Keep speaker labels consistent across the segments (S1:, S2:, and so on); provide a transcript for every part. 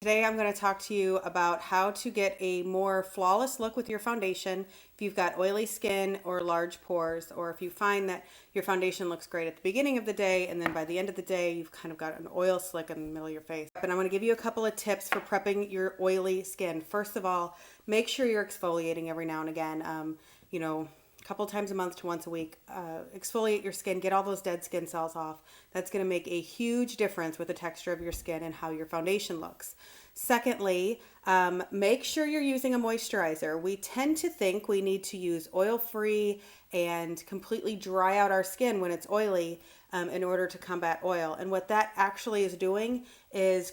S1: Today I'm going to talk to you about how to get a more flawless look with your foundation if you've got oily skin or large pores, or if you find that your foundation looks great at the beginning of the day and then by the end of the day you've kind of got an oil slick in the middle of your face. And I'm going to give you a couple of tips for prepping your oily skin. First of all, make sure you're exfoliating every now and again. A couple times a month to once a week. Exfoliate your skin, get all those dead skin cells off. That's going to make a huge difference with the texture of your skin and how your foundation looks. Secondly, make sure you're using a moisturizer. We tend to think we need to use oil-free and completely dry out our skin when it's oily in order to combat oil. And what that actually is doing is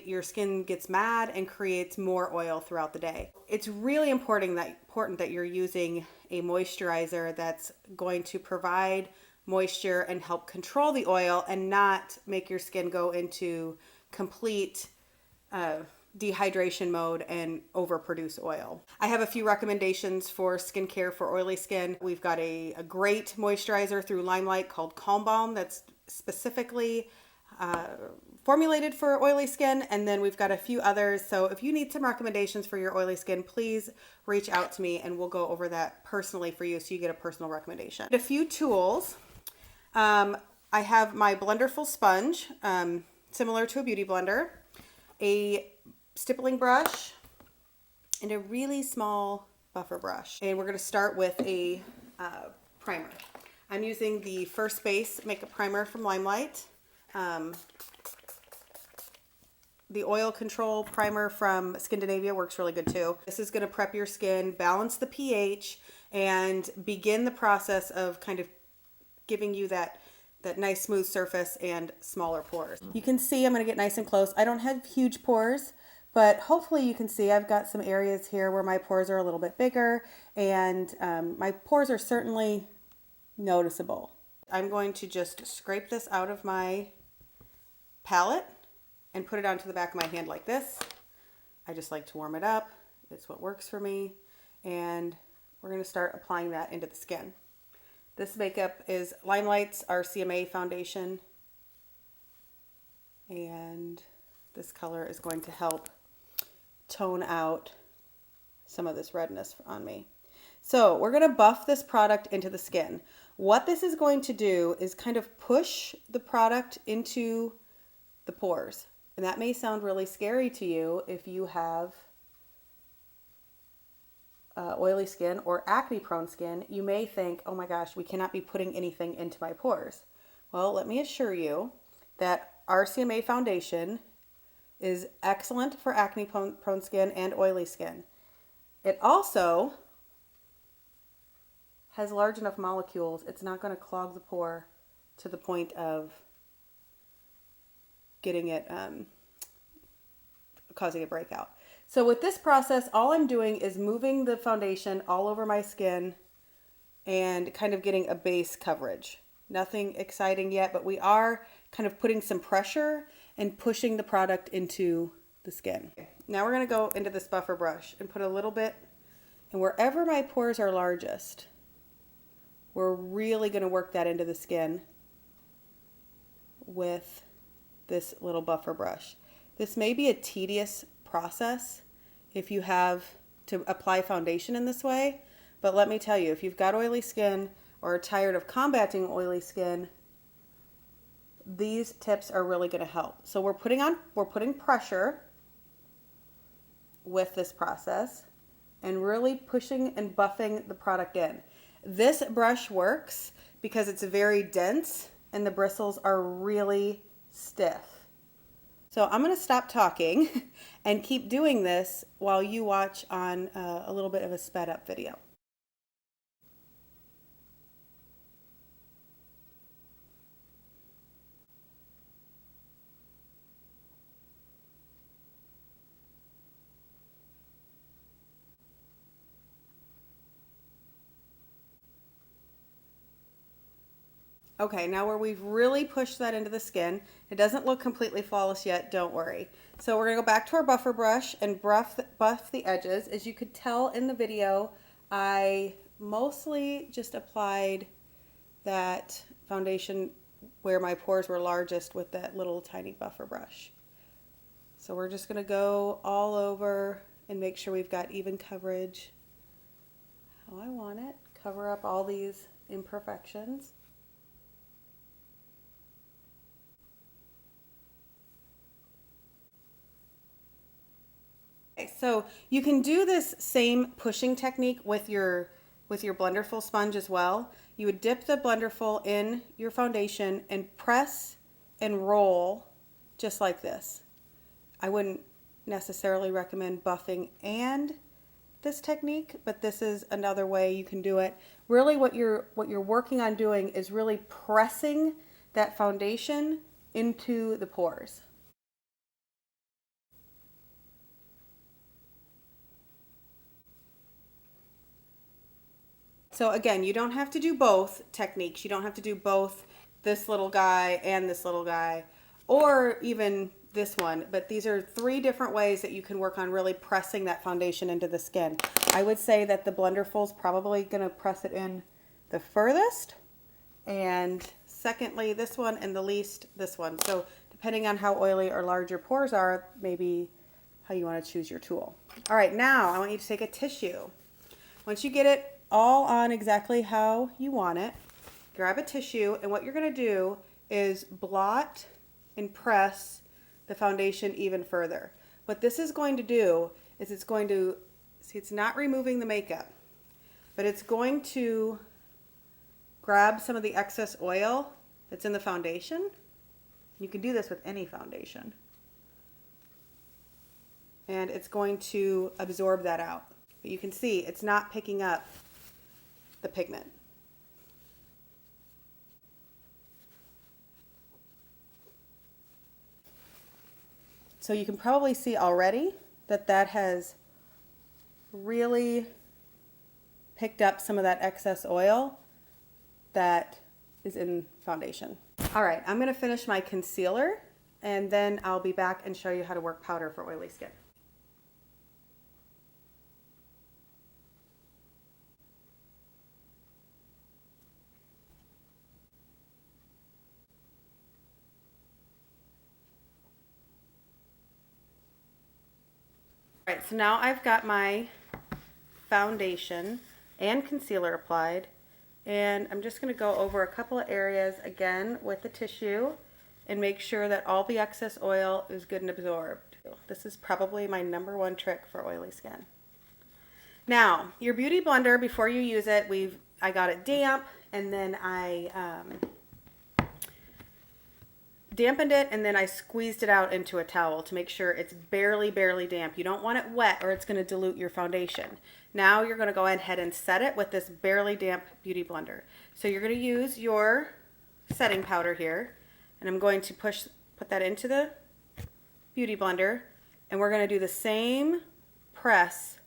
S1: your skin gets mad and creates more oil throughout the day. It's really important that you're using a moisturizer that's going to provide moisture and help control the oil and not make your skin go into complete dehydration mode and overproduce oil. I have a few recommendations for skincare for oily skin. We've got a great moisturizer through LimeLight called Calm Balm that's specifically formulated for oily skin, and then we've got a few others. So if you need some recommendations for your oily skin, please reach out to me and we'll go over that personally for you so you get a personal recommendation. A few tools. I have my Blenderful sponge, similar to a beauty blender, a stippling brush, and a really small buffer brush. And we're going to start with a primer. I'm using the First Base Makeup Primer from LimeLight. The Oil Control Primer from Skindinavia works really good too. This is going to prep your skin, balance the pH, and begin the process of kind of giving you that nice smooth surface and smaller pores. You can see I'm going to get nice and close. I don't have huge pores, but hopefully you can see I've got some areas here where my pores are a little bit bigger, and my pores are certainly noticeable. I'm going to just scrape this out of my palette and put it onto the back of my hand like this. I just like to warm it up. It's what works for me. And we're going to start applying that into the skin. This makeup is LimeLight's RCMA foundation. And this color is going to help tone out some of this redness on me. So we're going to buff this product into the skin. What this is going to do is kind of push the product into the pores. And that may sound really scary to you if you have oily skin or acne prone skin. You may think, oh my gosh, we cannot be putting anything into my pores. Well, let me assure you that RCMA foundation is excellent for acne prone skin and oily skin. It also has large enough molecules, it's not going to clog the pore to the point of getting it, causing a breakout. So with this process, all I'm doing is moving the foundation all over my skin and kind of getting a base coverage. Nothing exciting yet, but we are kind of putting some pressure and pushing the product into the skin. Now we're going to go into this buffer brush and put a little bit, and wherever my pores are largest, we're really going to work that into the skin with this little buffer brush. This may be a tedious process if you have to apply foundation in this way, but let me tell you, if you've got oily skin or are tired of combating oily skin, these tips are really going to help. So we're putting pressure with this process and really pushing and buffing the product in. This brush works because it's very dense and the bristles are really stiff. So I'm going to stop talking and keep doing this while you watch on a little bit of a sped up video. Okay, now where we've really pushed that into the skin, it doesn't look completely flawless yet, don't worry. So we're going to go back to our buffer brush and buff the edges. As you could tell in the video, I mostly just applied that foundation where my pores were largest with that little tiny buffer brush. So we're just going to go all over and make sure we've got even coverage how I want it. Cover up all these imperfections. Okay, so you can do this same pushing technique with your Blenderful sponge as well. You would dip the Blenderful in your foundation and press and roll just like this. I wouldn't necessarily recommend buffing and this technique, but this is another way you can do it. Really what you're working on doing is really pressing that foundation into the pores. So again, you don't have to do both techniques. You don't have to do both this little guy and this little guy, or even this one, but these are 3 different ways that you can work on really pressing that foundation into the skin. I would say that the Blenderful is probably going to press it in the furthest, and secondly this one, and the least this one. So depending on how oily or large your pores are, maybe how you want to choose your tool. All right, now I want you to take a tissue. Once you get it all on exactly how you want it, grab a tissue, and what you're going to do is blot and press the foundation even further. What this is going to do is it's going to, see, it's not removing the makeup, but it's going to grab some of the excess oil that's in the foundation. You can do this with any foundation. And it's going to absorb that out. But you can see it's not picking up the pigment. So you can probably see already that that has really picked up some of that excess oil that is in foundation. All right, I'm gonna finish my concealer and then I'll be back and show you how to work powder for oily skin. All right, so now I've got my foundation and concealer applied, and I'm just going to go over a couple of areas again with the tissue and make sure that all the excess oil is good and absorbed. This is probably my #1 trick for oily skin. Now, your beauty blender, before you use it, I got it damp, and then I dampened it, and then I squeezed it out into a towel to make sure it's barely damp. You don't want it wet or it's going to dilute your foundation. Now you're going to go ahead and set it with this barely damp beauty blender. So you're going to use your setting powder here, and I'm going to put that into the beauty blender, and we're going to do the same press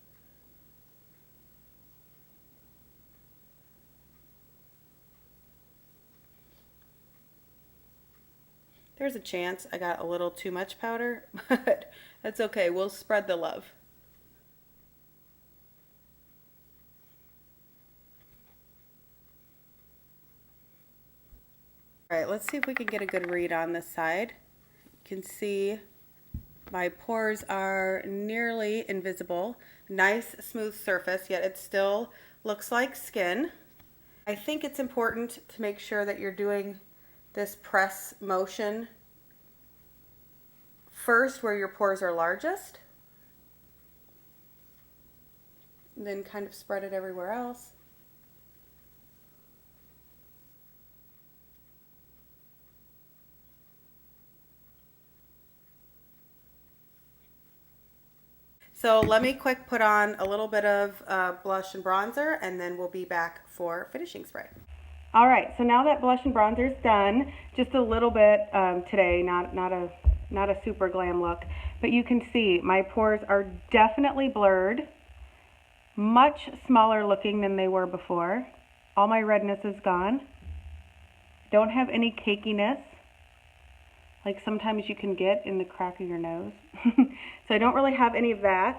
S1: There's a chance I got a little too much powder, but that's okay. We'll spread the love. All right, let's see if we can get a good read on this side. You can see my pores are nearly invisible. Nice smooth surface, yet it still looks like skin. I think it's important to make sure that you're doing this press motion first where your pores are largest, and then kind of spread it everywhere else. So let me quick put on a little bit of blush and bronzer, and then we'll be back for finishing spray. All right, so now that blush and bronzer is done, just a little bit today, not a super glam look, but you can see my pores are definitely blurred, much smaller looking than they were before. All my redness is gone. Don't have any cakiness like sometimes you can get in the crack of your nose. So I don't really have any of that,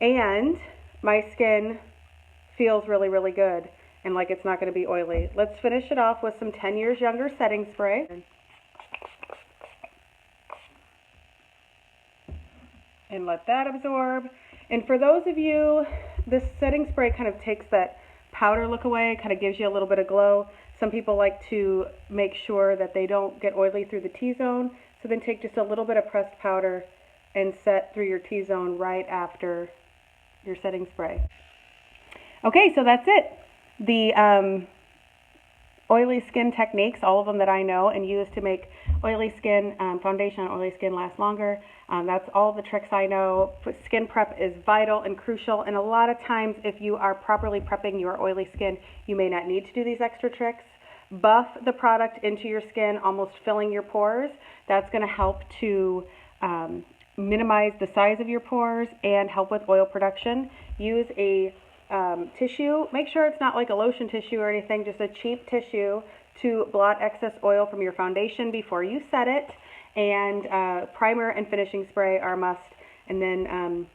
S1: and my skin feels really, really good and like it's not going to be oily. Let's finish it off with some 10 Years Younger setting spray. and let that absorb. And for those of you, this setting spray kind of takes that powder look away, kind of gives you a little bit of glow. Some people like to make sure that they don't get oily through the T-zone, so then take just a little bit of pressed powder and set through your T-zone right after your setting spray. Okay, so that's it. The oily skin techniques, all of them that I know and use to make oily skin, foundation on oily skin last longer. That's all the tricks I know. Skin prep is vital and crucial, and a lot of times if you are properly prepping your oily skin, you may not need to do these extra tricks. Buff the product into your skin, almost filling your pores. That's going to help to minimize the size of your pores and help with oil production. Use a tissue. Make sure it's not like a lotion tissue or anything, just a cheap tissue to blot excess oil from your foundation before you set it. And primer and finishing spray are a must. And then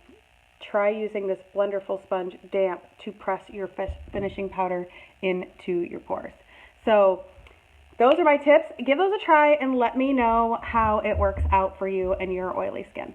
S1: try using this Blenderful sponge damp to press your finishing powder into your pores. So those are my tips. Give those a try and let me know how it works out for you and your oily skin.